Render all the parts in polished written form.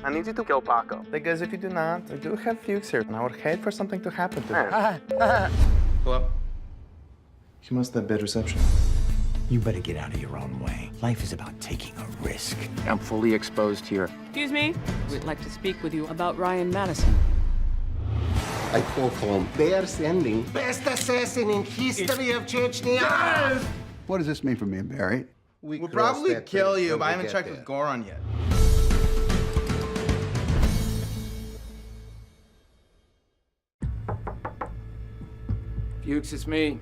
I need you to kill Paco. Because if you do not, I do have Fuchs here, and I would hate for something to happen to him. Hello? He must have bad reception. You better get out of your own way. Life is about taking a risk. I'm fully exposed here. Excuse me. We'd like to speak with you about Ryan Madison. I call home. They are sending best assassin in history of Chechnya. What does this mean for me and Barry? We'll probably kill you, but I haven't checked with Goron yet. Fuchs, it's me.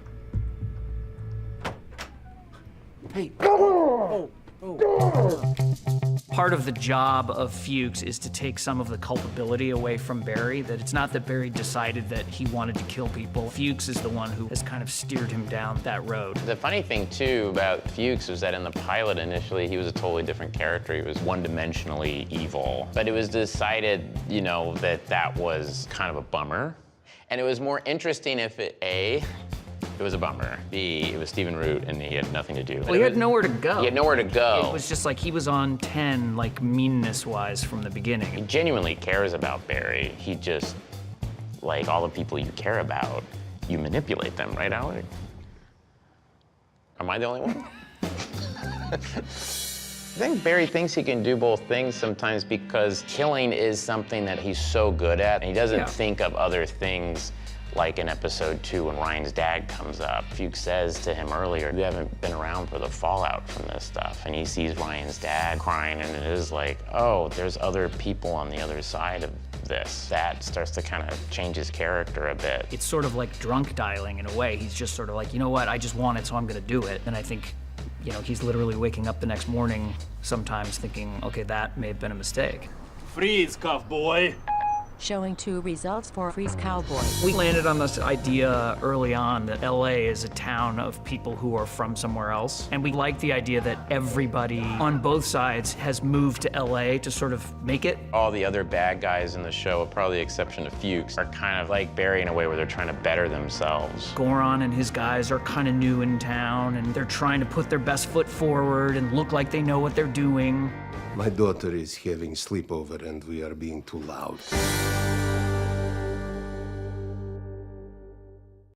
Hey. Part of the job of Fuchs is to take some of the culpability away from Barry, that it's not that Barry decided that he wanted to kill people. Fuchs is the one who has kind of steered him down that road. The funny thing, too, about Fuchs was that in the pilot, initially, he was a totally different character. He was one-dimensionally evil. But it was decided, you know, that that was kind of a bummer. And it was more interesting if it was a bummer. B, it was Stephen Root, and he had nothing to do. Well, he had nowhere to go. He had nowhere to go. It was just like he was on 10, like, meanness-wise from the beginning. He genuinely cares about Barry. He just, like all the people you care about, you manipulate them, right, Alec? Am I the only one? I think Barry thinks he can do both things sometimes because killing is something that he's so good at, and he doesn't think of other things. Like in episode 2 when Ryan's dad comes up, Fuchs says to him earlier, you haven't been around for the fallout from this stuff. And he sees Ryan's dad crying, and it is like, oh, there's other people on the other side of this. That starts to kind of change his character a bit. It's sort of like drunk dialing in a way. He's just sort of like, you know what, I just want it, so I'm gonna do it. And I think, you know, he's literally waking up the next morning sometimes thinking, okay, that may have been a mistake. Freeze, cowboy. Showing 2 results for Freeze Cowboy. We landed on this idea early on that LA is a town of people who are from somewhere else. And we like the idea that everybody on both sides has moved to LA to sort of make it. All the other bad guys in the show, with probably the exception of Fuchs, are kind of like Barry in a way where they're trying to better themselves. Goron and his guys are kind of new in town, and they're trying to put their best foot forward and look like they know what they're doing. My daughter is having sleepover and we are being too loud.